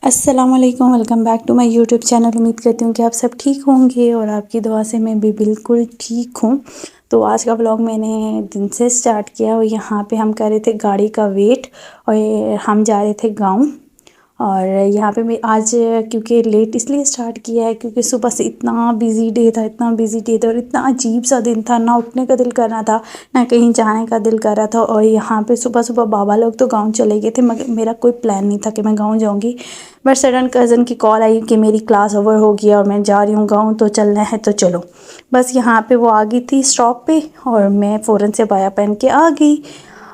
अस्सलाम वालेकुम, welcome back to my YouTube channel. उम्मीद करती हूँ कि आप सब ठीक होंगे और आपकी दुआ से मैं भी बिल्कुल ठीक हूँ। तो आज का व्लॉग मैंने दिन से स्टार्ट किया और यहाँ पे हम कर रहे थे गाड़ी का वेट और हम जा रहे थे गाँव। और यहाँ पे मैं आज क्योंकि लेट इसलिए स्टार्ट किया है क्योंकि सुबह से इतना बिज़ी डे था, इतना बिज़ी डे था और इतना अजीब सा दिन था। ना उठने का दिल कर रहा था, ना कहीं जाने का दिल कर रहा था। और यहाँ पे सुबह सुबह बाबा लोग तो गाँव चले गए थे, मगर मेरा कोई प्लान नहीं था कि मैं गाँव जाऊँगी। बट सडन कज़न की कॉल आई कि मेरी क्लास ओवर हो गई और मैं जा रही हूँ गाँव, तो चलना है तो चलो। बस यहाँ पे वो आ गई थी स्टॉप पे और मैं फ़ौरन से बाया पहन के आ गई।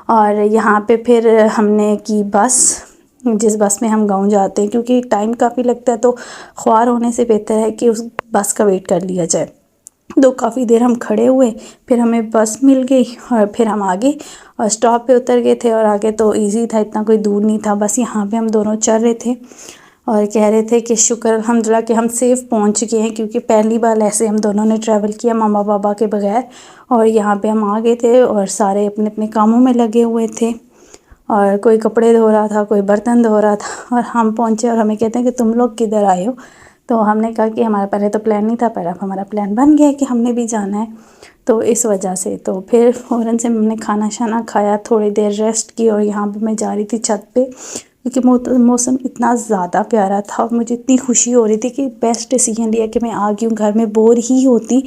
और यहाँ पे फिर हमने की बस, जिस बस में हम गाँव जाते हैं, क्योंकि टाइम काफ़ी लगता है तो ख्वार होने से बेहतर है कि उस बस का वेट कर लिया जाए। तो काफ़ी देर हम खड़े हुए, फिर हमें बस मिल गई और फिर हम आगे और स्टॉप पे उतर गए थे। और आगे तो इजी था, इतना कोई दूर नहीं था। बस यहाँ पे हम दोनों चल रहे थे और कह रहे थे कि शुक्र अल्हम्दुलिल्लाह कि हम सेफ़ पहुँच गए हैं, क्योंकि पहली बार ऐसे हम दोनों ने ट्रैवल किया मामा पापा के बगैर। और यहाँ पे हम आ गए थे और सारे अपने अपने कामों में लगे हुए थे। और कोई कपड़े धो रहा था, कोई बर्तन धो रहा था। और हम पहुँचे और हमें कहते हैं कि तुम लोग किधर आए हो। तो हमने कहा कि हमारा पहले तो प्लान नहीं था, पर अब हमारा प्लान बन गया है कि हमने भी जाना है, तो इस वजह से। तो फिर फ़ौरन से हमने खाना शाना खाया, थोड़ी देर रेस्ट की और यहाँ पे मैं जा रही थी छत पे, क्योंकि मौसम इतना ज़्यादा प्यारा था और मुझे इतनी खुशी हो रही थी कि बेस्ट डिसीजन लिया कि मैं आ गई हूँ। घर में बोर ही होती,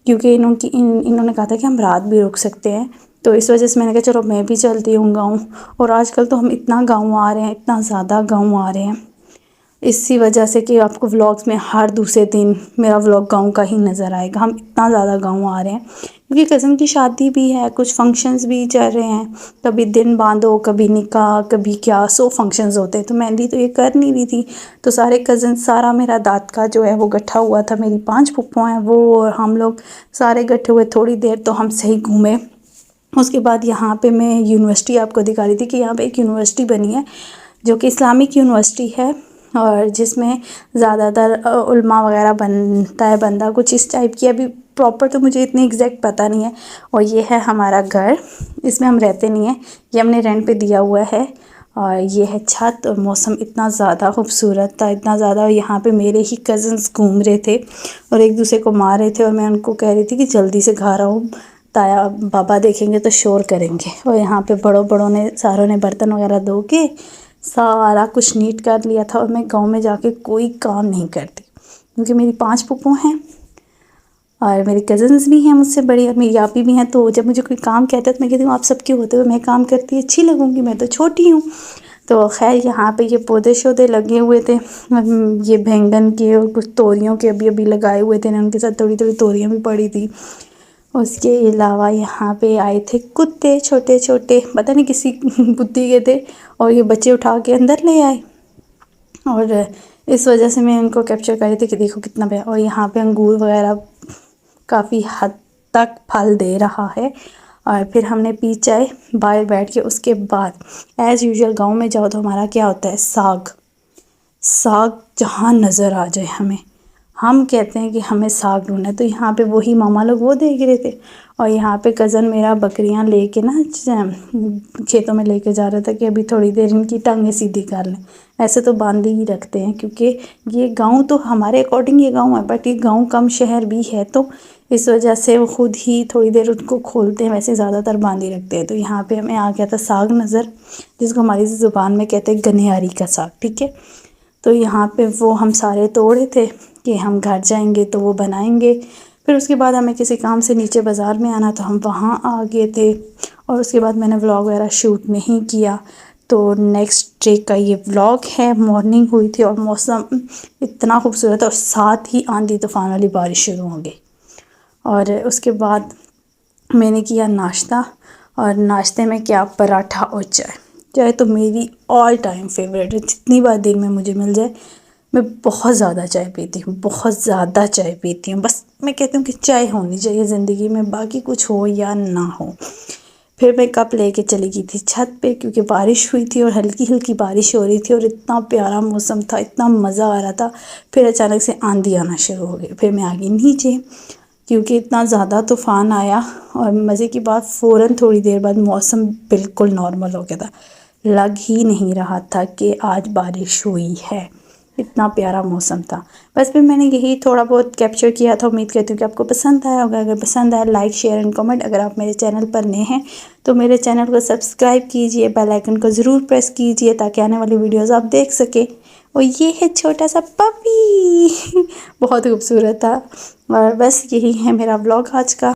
क्योंकि इन्होंने कहा था कि हम रात भी रुक सकते हैं। तो इस वजह से मैंने कहा चलो मैं भी चलती हूँ गाँव। और आजकल तो हम इतना गाँव आ रहे हैं, इतना ज़्यादा गाँव आ रहे हैं, इसी वजह से कि आपको व्लॉग्स में हर दूसरे दिन मेरा व्लॉग गाँव का ही नज़र आएगा। हम इतना ज़्यादा गाँव आ रहे हैं क्योंकि कज़न की शादी भी है, कुछ फंक्शंस भी चल रहे हैं। कभी दिन बांधो, कभी निकाह, कभी क्या, 100 फंक्शंस होते हैं। तो मेहंदी तो ये कर नहीं रही थी, तो सारे कज़न, सारा मेरा दाद का जो है वो इकट्ठा हुआ था। मेरी 5 फूफा हैं वो, और हम लोग सारे इकट्ठे हुए। थोड़ी देर तो हम सही घूमे। उसके बाद यहाँ पे मैं यूनिवर्सिटी आपको दिखा रही थी कि यहाँ पे एक यूनिवर्सिटी बनी है जो कि इस्लामिक यूनिवर्सिटी है, और जिसमें ज़्यादातर उल्मा वगैरह बनता है, बंदा कुछ इस टाइप की। अभी प्रॉपर तो मुझे इतनी एग्जैक्ट पता नहीं है। और ये है हमारा घर, इसमें हम रहते नहीं हैं, ये हमने रेंट पे दिया हुआ है। और ये है छत। और मौसम इतना ज़्यादा खूबसूरत था, इतना ज़्यादा। यहाँ पे मेरे ही कज़न्स घूम रहे थे और एक दूसरे को मार रहे थे, और मैं उनको कह रही थी कि जल्दी से घर आओ, ताया बाबा देखेंगे तो शोर करेंगे। और यहाँ पे बड़ों बड़ों ने, सारों ने बर्तन वगैरह धो के सारा कुछ नीट कर लिया था। और मैं गांव में जाके कोई काम नहीं करती, क्योंकि मेरी 5 फूफो हैं और मेरी कज़न्स भी हैं मुझसे बड़ी, और मेरी आपी भी हैं। तो जब मुझे कोई काम कहता है तो मैं कहती हूँ आप सबके होते हुए मैं काम करती अच्छी लगूँगी, मैं तो छोटी हूँ। तो खैर यहाँ पे ये पौधे शौधे लगे हुए थे, ये बैंगन के और कुछ तोरियों के अभी अभी लगाए हुए थे, उनके साथ थोड़ी थोड़ी तोरियाँ भी पड़ी थी। उसके अलावा यहाँ पे आए थे कुत्ते छोटे छोटे, पता नहीं किसी बुद्धि के थे, और ये बच्चे उठा के अंदर ले आए। और इस वजह से मैं उनको कैप्चर कर रही थी कि देखो कितना प्यारा। और यहाँ पे अंगूर वगैरह काफ़ी हद तक फल दे रहा है। और फिर हमने पी चाय बाहर बैठ के। उसके बाद एज़ यूजुअल गांव में जाओ तो हमारा क्या होता है, साग। साग जहाँ नज़र आ जाए हमें, हम कहते हैं कि हमें साग ढूंढना है। तो यहाँ पे वही मामा लोग वो देख रहे थे, और यहाँ पे कज़न मेरा बकरियाँ लेके ना खेतों में लेके जा रहा था कि अभी थोड़ी देर इनकी टांगें सीधी कर लें। ऐसे तो बांधे ही रखते हैं, क्योंकि ये गांव तो हमारे अकॉर्डिंग ये गांव है, बट ये गांव कम शहर भी है, तो इस वजह से वो खुद ही थोड़ी देर उनको खोलते हैं, वैसे ज़्यादातर बांधे रखते हैं। तो यहाँ पे हमें आ गया था साग नज़र, जिसको हमारी ज़ुबान में कहते हैं गनियारी का साग, ठीक है। तो यहाँ पे वो हम सारे तोड़े थे कि हम घर जाएंगे तो वो बनाएंगे। फिर उसके बाद हमें किसी काम से नीचे बाज़ार में आना, तो हम वहाँ आ गए थे। और उसके बाद मैंने व्लॉग वगैरह शूट नहीं किया। तो नेक्स्ट डे का ये व्लॉग है। मॉर्निंग हुई थी और मौसम इतना खूबसूरत और साथ ही आंधी तूफ़ान वाली बारिश शुरू हो गई। और उसके बाद मैंने किया नाश्ता, और नाश्ते में क्या, पराठा और चाय। चाय तो मेरी ऑल टाइम फेवरेट है, जितनी बार दिन में मुझे मिल जाए मैं बहुत ज़्यादा चाय पीती हूँ, बहुत ज़्यादा चाय पीती हूँ। बस मैं कहती हूँ कि चाय होनी चाहिए ज़िंदगी में, बाकी कुछ हो या ना हो। फिर मैं कप लेके चली गई थी छत पे, क्योंकि बारिश हुई थी और हल्की हल्की बारिश हो रही थी और इतना प्यारा मौसम था, इतना मज़ा आ रहा था। फिर अचानक से आंधी आना शुरू हो गई, फिर मैं आ गई नीचे, क्योंकि इतना ज़्यादा तूफ़ान आया। और मज़े की बात, फ़ौरन थोड़ी देर बाद मौसम बिल्कुल नॉर्मल हो गया था। लग ही नहीं रहा था कि आज बारिश हुई है। इतना प्यारा मौसम था। बस फिर मैंने यही थोड़ा बहुत कैप्चर किया था। उम्मीद करती हूँ कि आपको पसंद आया होगा। अगर पसंद आया लाइक शेयर एंड कमेंट। अगर आप मेरे चैनल पर नए हैं तो मेरे चैनल को सब्सक्राइब कीजिए, बेल आइकन को ज़रूर प्रेस कीजिए ताकि आने वाली वीडियोज़ आप देख सकें। और ये है छोटा सा पपी बहुत खूबसूरत था। और बस यही है मेरा व्लॉग आज का।